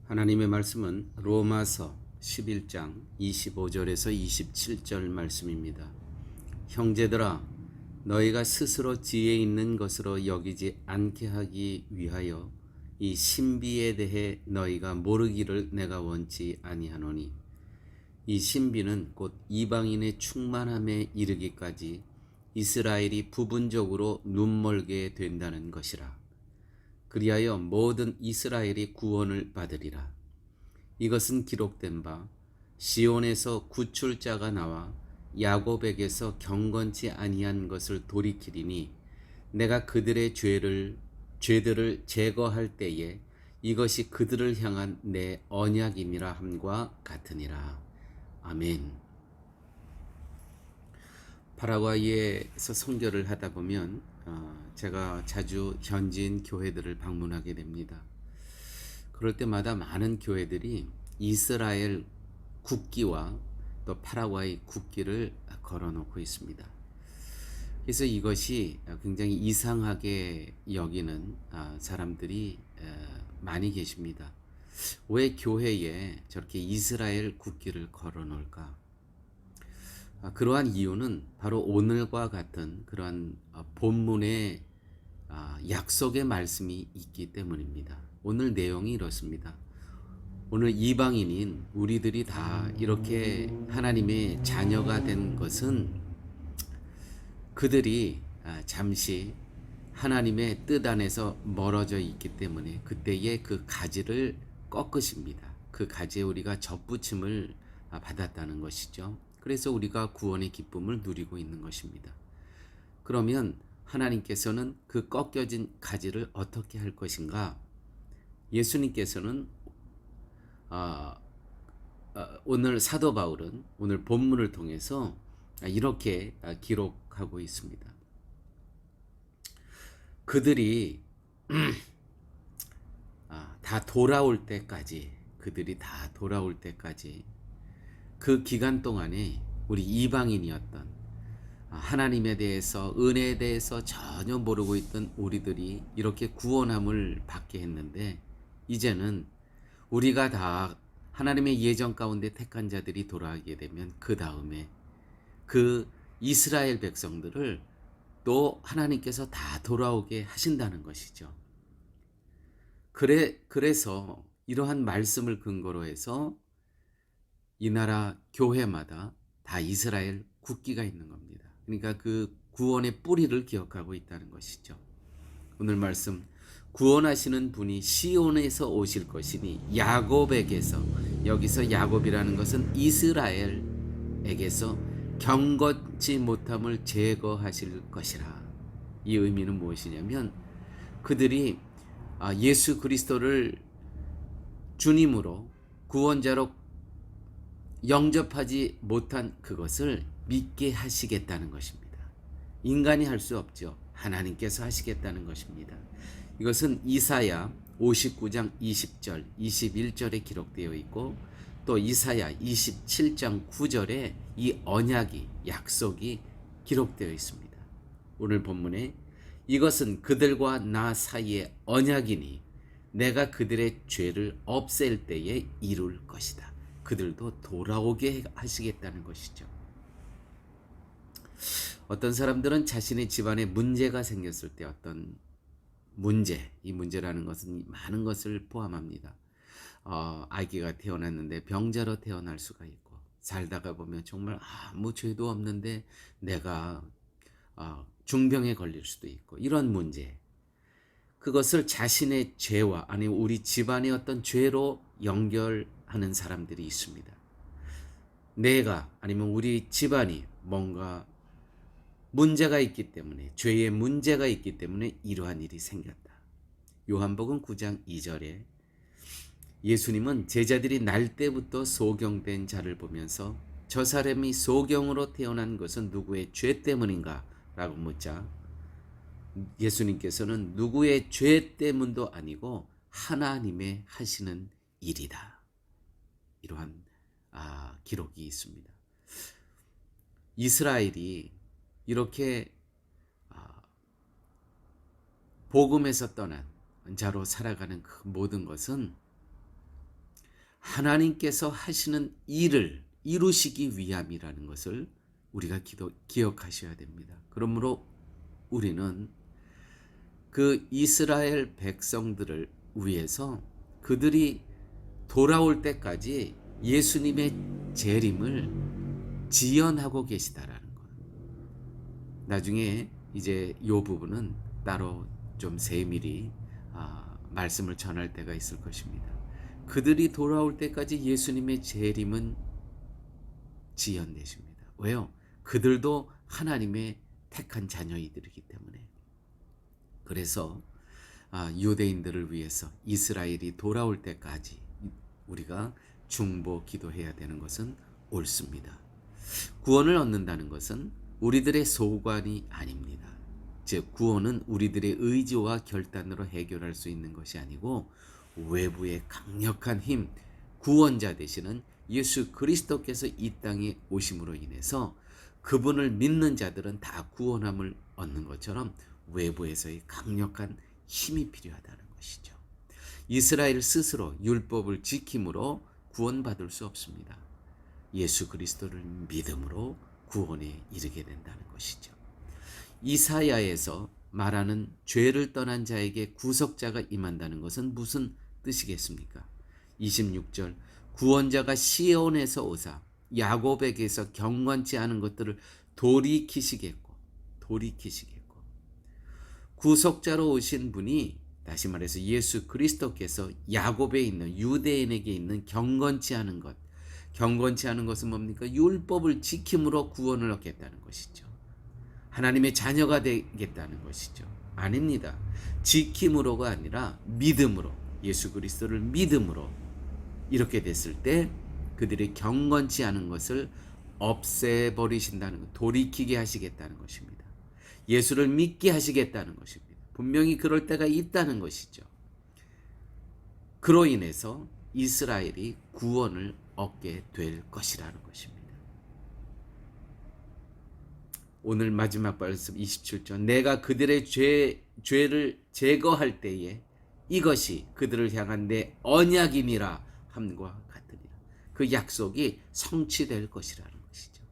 하나님의 말씀은 로마서 11장 25절에서 27절 말씀입니다. 형제들아, 너희가 스스로 지혜 있는 것으로 여기지 않게 하기 위하여 이 신비에 대해 너희가 모르기를 내가 원치 아니하노니, 이 신비는 곧 이방인의 충만함에 이르기까지 이스라엘이 부분적으로 눈멀게 된다는 것이라. 그리하여 모든 이스라엘이 구원을 받으리라. 이것은 기록된 바 시온에서 구출자가 나와 야곱에게서 경건치 아니한 것을 돌이키리니, 내가 그들의 죄들을 제거할 때에 이것이 그들을 향한 내 언약임이라 함과 같으니라. 아멘. 파라과이에서 선교를 하다 보면 제가 자주 현지인 교회들을 방문하게 됩니다. 그럴 때마다 많은 교회들이 이스라엘 국기와 또 파라과이 국기를 걸어놓고 있습니다. 그래서 이것이 굉장히 이상하게 여기는 사람들이 많이 계십니다. 왜 교회에 저렇게 이스라엘 국기를 걸어놓을까? 그러한 이유는 바로 오늘과 같은 그러한 본문의 약속의 말씀이 있기 때문입니다. 오늘 내용이 이렇습니다. 오늘 이방인인 우리들이 다 이렇게 하나님의 자녀가 된 것은 그들이 잠시 하나님의 뜻 안에서 멀어져 있기 때문에 그때의 그 가지를 꺾으십니다. 그 가지에 우리가 접붙임을 받았다는 것이죠. 그래서 우리가 구원의 기쁨을 누리고 있는 것입니다. 그러면 하나님께서는 그 꺾여진 가지를 어떻게 할 것인가? 예수님께서는 오늘 사도 바울은 오늘 본문을 통해서 이렇게 기록하고 있습니다. 그들이 다 돌아올 때까지, 그 기간 동안에 우리 이방인이었던 하나님에 대해서, 은혜에 대해서 전혀 모르고 있던 우리들이 이렇게 구원함을 받게 했는데, 이제는 우리가 다 하나님의 예정 가운데 택한 자들이 돌아가게 되면 그 다음에 그 이스라엘 백성들을 또 하나님께서 다 돌아오게 하신다는 것이죠. 그래서 이러한 말씀을 근거로 해서 이 나라 교회마다 다 이스라엘 국기가 있는 겁니다. 그러니까 그 구원의 뿌리를 기억하고 있다는 것이죠. 오늘 말씀, 구원하시는 분이 시온에서 오실 것이니 야곱에게서, 여기서 야곱이라는 것은 이스라엘에게서 경건치 못함을 제거하실 것이라. 이 의미는 무엇이냐면 그들이 예수 그리스도를 주님으로 구원자로 영접하지 못한 그것을 믿게 하시겠다는 것입니다. 인간이 할 수 없죠. 하나님께서 하시겠다는 것입니다. 이것은 이사야 59장 20절, 21절에 기록되어 있고, 또 이사야 27장 9절에 이 언약이, 약속이 기록되어 있습니다. 오늘 본문에 이것은 그들과 나 사이의 언약이니 내가 그들의 죄를 없앨 때에 이룰 것이다. 그들도 돌아오게 하시겠다는 것이죠. 어떤 사람들은 자신의 집안에 문제가 생겼을 때 어떤 문제, 이 문제라는 것은 많은 것을 포함합니다. 아기가 태어났는데 병자로 태어날 수가 있고, 살다가 보면 정말 아무 죄도 없는데 내가 중병에 걸릴 수도 있고, 이런 문제, 그것을 자신의 죄와 아니면 우리 집안의 어떤 죄로 연결하는 사람들이 있습니다. 내가 아니면 우리 집안이 뭔가 문제가 있기 때문에, 죄의 문제가 있기 때문에 이러한 일이 생겼다. 요한복음 9장 2절에 예수님은 제자들이 날 때부터 소경된 자를 보면서 저 사람이 소경으로 태어난 것은 누구의 죄 때문인가? 라고 묻자 예수님께서는 누구의 죄 때문도 아니고 하나님의 하시는 일이다. 이러한 기록이 있습니다. 이스라엘이 이렇게 복음에서 떠난 자로 살아가는 그 모든 것은 하나님께서 하시는 일을 이루시기 위함이라는 것을 우리가 기억하셔야 됩니다. 그러므로 우리는 그 이스라엘 백성들을 위해서 그들이 돌아올 때까지 예수님의 재림을 지연하고 계시다라는 것. 나중에 이제 이 부분은 따로 좀 세밀히 말씀을 전할 때가 있을 것입니다. 그들이 돌아올 때까지 예수님의 재림은 지연되십니다. 왜요? 그들도 하나님의 택한 자녀이들이기 때문에. 그래서 유대인들을 위해서 이스라엘이 돌아올 때까지 우리가 중보 기도해야 되는 것은 옳습니다. 구원을 얻는다는 것은 우리들의 소관이 아닙니다. 즉 구원은 우리들의 의지와 결단으로 해결할 수 있는 것이 아니고 외부의 강력한 힘, 구원자 되시는 예수 그리스도께서 이 땅에 오심으로 인해서 그분을 믿는 자들은 다 구원함을 얻는 것처럼 외부에서의 강력한 힘이 필요하다는 것이죠. 이스라엘 스스로 율법을 지킴으로 구원받을 수 없습니다. 예수 그리스도를 믿음으로 구원에 이르게 된다는 것이죠. 이사야에서 말하는 죄를 떠난 자에게 구속자가 임한다는 것은 무슨 뜻이겠습니까? 26절 구원자가 시온에서 오사 야곱에게서 경건치 않은 것들을 돌이키시겠고 구속자로 오신 분이 다시 말해서 예수 그리스도께서 야곱에 있는 유대인에게 있는 경건치 않은 것은 뭡니까? 율법을 지킴으로 구원을 얻겠다는 것이죠. 하나님의 자녀가 되겠다는 것이죠. 아닙니다. 지킴으로가 아니라 믿음으로, 예수 그리스도를 믿음으로 이렇게 됐을 때 그들이 경건치 않은 것을 없애버리신다는 것, 돌이키게 하시겠다는 것입니다. 예수를 믿게 하시겠다는 것입니다. 분명히 그럴 때가 있다는 것이죠. 그로 인해서 이스라엘이 구원을 얻게 될 것이라는 것입니다. 오늘 마지막 말씀 27절 내가 그들의 죄를 제거할 때에 이것이 그들을 향한 내 언약이니라 함과 같으리라. 그 약속이 성취될 것이라는 것이죠.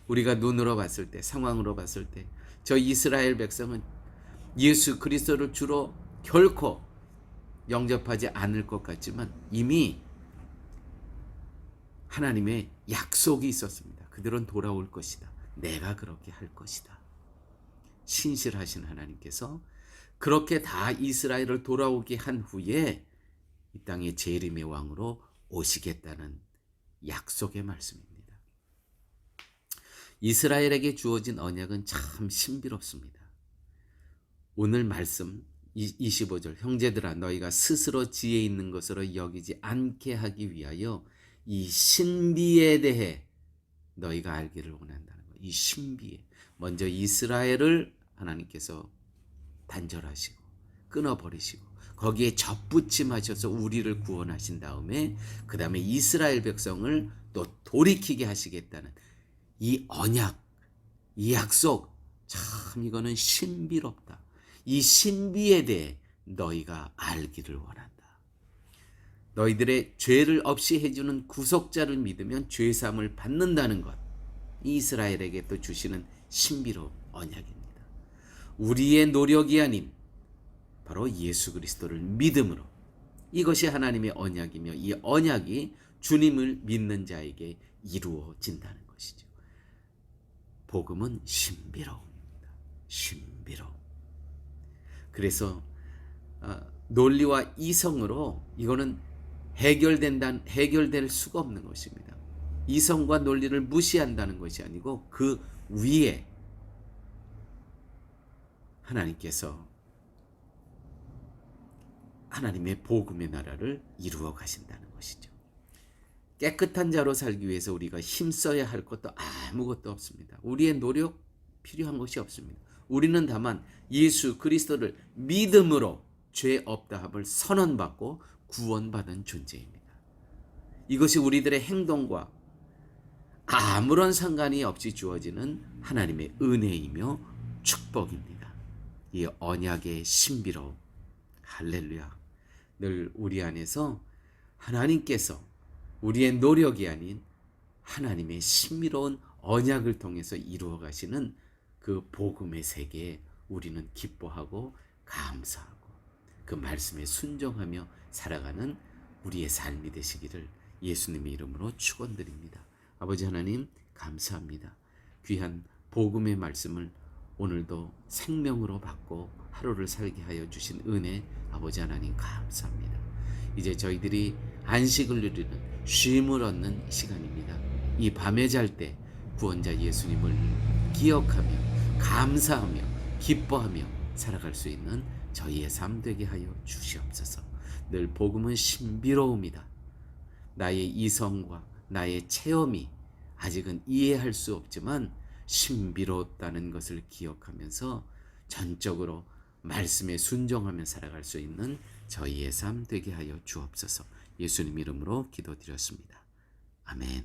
우리가 눈으로 봤을 때, 상황으로 봤을 때 저 이스라엘 백성은 예수 그리스도를 주로 결코 영접하지 않을 것 같지만 이미 하나님의 약속이 있었습니다. 그들은 돌아올 것이다. 내가 그렇게 할 것이다. 신실하신 하나님께서 그렇게 다 이스라엘을 돌아오게 한 후에 이 땅의 재림의 왕으로 오시겠다는 약속의 말씀입니다. 이스라엘에게 주어진 언약은 참 신비롭습니다. 오늘 말씀 25절 형제들아 너희가 스스로 지혜 있는 것으로 여기지 않게 하기 위하여 이 신비에 대해 너희가 알기를 원한다는 거예요. 이 신비에 먼저 이스라엘을 하나님께서 단절하시고 끊어버리시고 거기에 접붙임하셔서 우리를 구원하신 다음에 그 다음에 이스라엘 백성을 또 돌이키게 하시겠다는 이 언약, 이 약속 참 이거는 신비롭다. 이 신비에 대해 너희가 알기를 원한다. 너희들의 죄를 없이 해주는 구속자를 믿으면 죄사함을 받는다는 것. 이스라엘에게 또 주시는 신비로운 언약입니다. 우리의 노력이 아닌 바로 예수 그리스도를 믿음으로 이것이 하나님의 언약이며 이 언약이 주님을 믿는 자에게 이루어진다는 것이죠. 복음은 신비로움입니다. 신비로움. 그래서 논리와 이성으로 이거는 해결될 수가 없는 것입니다. 이성과 논리를 무시한다는 것이 아니고 그 위에 하나님께서 하나님의 복음의 나라를 이루어 가신다는 것이죠. 깨끗한 자로 살기 위해서 우리가 힘써야 할 것도 아무것도 없습니다. 우리의 노력 필요한 것이 없습니다. 우리는 다만 예수 그리스도를 믿음으로 죄 없다함을 선언받고 구원받은 존재입니다. 이것이 우리들의 행동과 아무런 상관이 없이 주어지는 하나님의 은혜이며 축복입니다. 이 언약의 신비로움 할렐루야. 늘 우리 안에서 하나님께서 우리의 노력이 아닌 하나님의 신비로운 언약을 통해서 이루어 가시는 그 복음의 세계에 우리는 기뻐하고 감사하고 그 말씀에 순종하며 살아가는 우리의 삶이 되시기를 예수님의 이름으로 축원드립니다. 아버지 하나님 감사합니다. 귀한 복음의 말씀을 오늘도 생명으로 받고 하루를 살게 하여 주신 은혜 아버지 하나님 감사합니다. 이제 저희들이 안식을 누리는 쉼을 얻는 시간입니다. 이 밤에 잘 때 구원자 예수님을 기억하며 감사하며 기뻐하며 살아갈 수 있는 저희의 삶 되게 하여 주시옵소서. 늘 복음은 신비로움이다. 나의 이성과 나의 체험이 아직은 이해할 수 없지만 신비롭다는 것을 기억하면서 전적으로 말씀에 순종하며 살아갈 수 있는 저희의 삶 되게 하여 주옵소서. 예수님 이름으로 기도드렸습니다. 아멘.